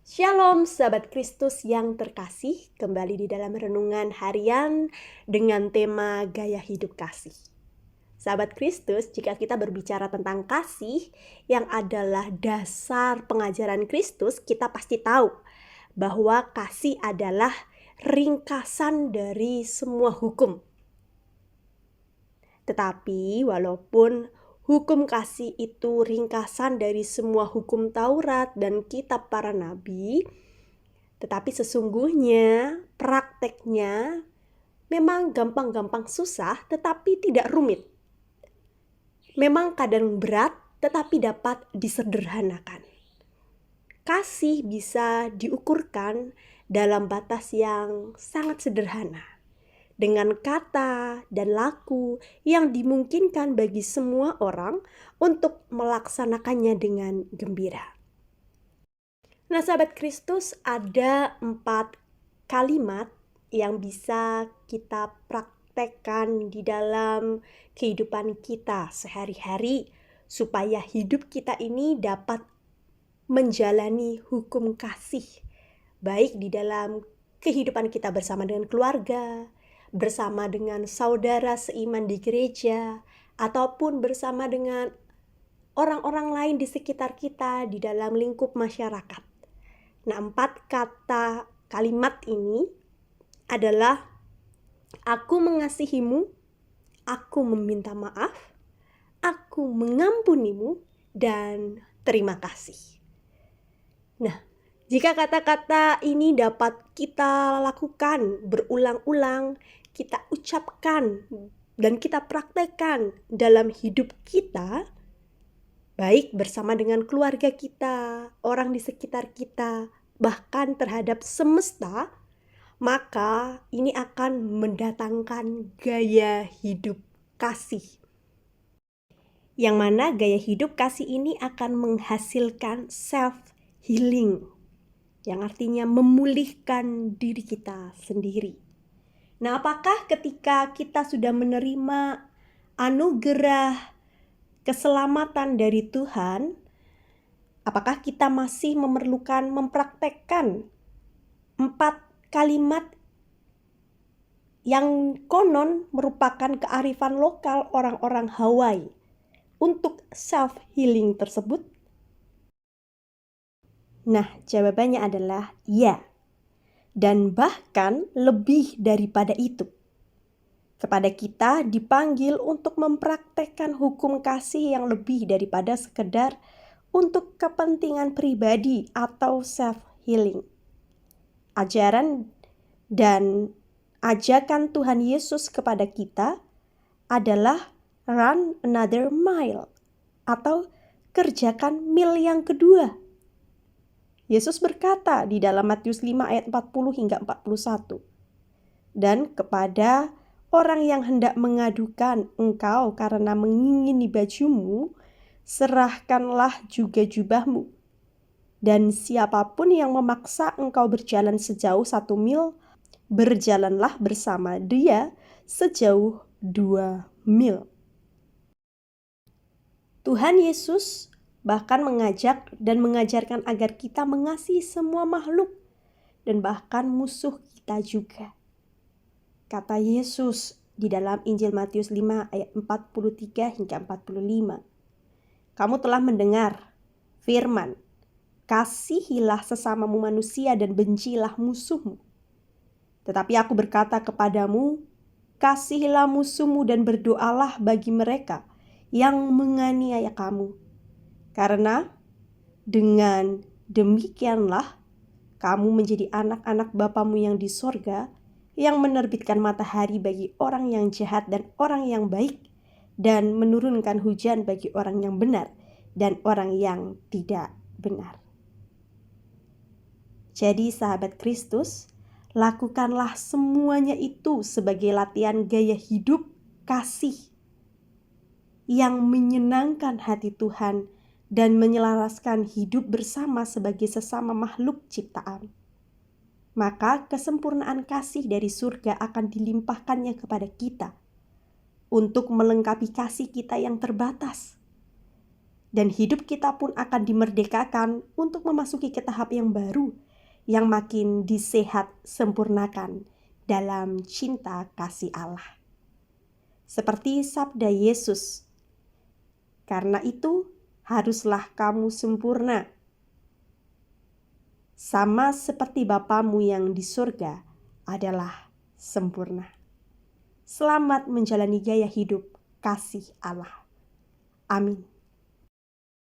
Shalom sahabat Kristus yang terkasih, kembali di dalam renungan harian dengan tema gaya hidup kasih. Sahabat Kristus, jika kita berbicara tentang kasih yang adalah dasar pengajaran Kristus, kita pasti tahu bahwa kasih adalah ringkasan dari semua hukum. Tetapi walaupun hukum kasih itu ringkasan dari semua hukum Taurat dan kitab para nabi, tetapi sesungguhnya prakteknya memang gampang-gampang susah tetapi tidak rumit. Memang kadang berat tetapi dapat disederhanakan. Kasih bisa diukurkan dalam batas yang sangat sederhana, dengan kata dan laku yang dimungkinkan bagi semua orang untuk melaksanakannya dengan gembira. Nah, sahabat Kristus, ada 4 kalimat yang bisa kita praktekkan di dalam kehidupan kita sehari-hari supaya hidup kita ini dapat menjalani hukum kasih, baik di dalam kehidupan kita bersama dengan keluarga, bersama dengan saudara seiman di gereja, ataupun bersama dengan orang-orang lain di sekitar kita di dalam lingkup masyarakat. Nah, 4 kata kalimat ini adalah aku mengasihimu, aku meminta maaf, aku mengampunimu, dan terima kasih. Nah, jika kata-kata ini dapat kita lakukan berulang-ulang, kita ucapkan dan kita praktekkan dalam hidup kita, baik bersama dengan keluarga kita, orang di sekitar kita, bahkan terhadap semesta, maka ini akan mendatangkan gaya hidup kasih. Yang mana gaya hidup kasih ini akan menghasilkan self-healing, yang artinya memulihkan diri kita sendiri. Nah, apakah ketika kita sudah menerima anugerah keselamatan dari Tuhan, apakah kita masih memerlukan mempraktekkan 4 kalimat yang konon merupakan kearifan lokal orang-orang Hawaii untuk self-healing tersebut? Nah, jawabannya adalah ya. Dan bahkan lebih daripada itu. Kepada kita dipanggil untuk mempraktekkan hukum kasih yang lebih daripada sekedar untuk kepentingan pribadi atau self-healing. Ajaran dan ajakan Tuhan Yesus kepada kita adalah run another mile atau kerjakan mil yang kedua. Yesus berkata di dalam Matius 5 ayat 40 hingga 41. Dan kepada orang yang hendak mengadukan engkau karena mengingini bajumu, serahkanlah juga jubahmu. Dan siapapun yang memaksa engkau berjalan sejauh 1 mil, berjalanlah bersama dia sejauh 2 mil. Tuhan Yesus bahkan mengajak dan mengajarkan agar kita mengasihi semua makhluk dan bahkan musuh kita juga. Kata Yesus di dalam Injil Matius 5 ayat 43 hingga 45. Kamu telah mendengar firman, kasihilah sesamamu manusia dan bencilah musuhmu. Tetapi aku berkata kepadamu, kasihilah musuhmu dan berdoalah bagi mereka yang menganiaya kamu. Karena dengan demikianlah kamu menjadi anak-anak Bapamu yang di sorga, yang menerbitkan matahari bagi orang yang jahat dan orang yang baik, dan menurunkan hujan bagi orang yang benar dan orang yang tidak benar. Jadi sahabat Kristus, lakukanlah semuanya itu sebagai latihan gaya hidup kasih yang menyenangkan hati Tuhan dan menyelaraskan hidup bersama sebagai sesama makhluk ciptaan. Maka kesempurnaan kasih dari surga akan dilimpahkannya kepada kita untuk melengkapi kasih kita yang terbatas. Dan hidup kita pun akan dimerdekakan untuk memasuki ke tahap yang baru, yang makin disehat sempurnakan dalam cinta kasih Allah. Seperti sabda Yesus, "Karena itu haruslah kamu sempurna, sama seperti Bapamu yang di surga adalah sempurna." Selamat menjalani gaya hidup kasih Allah. Amin.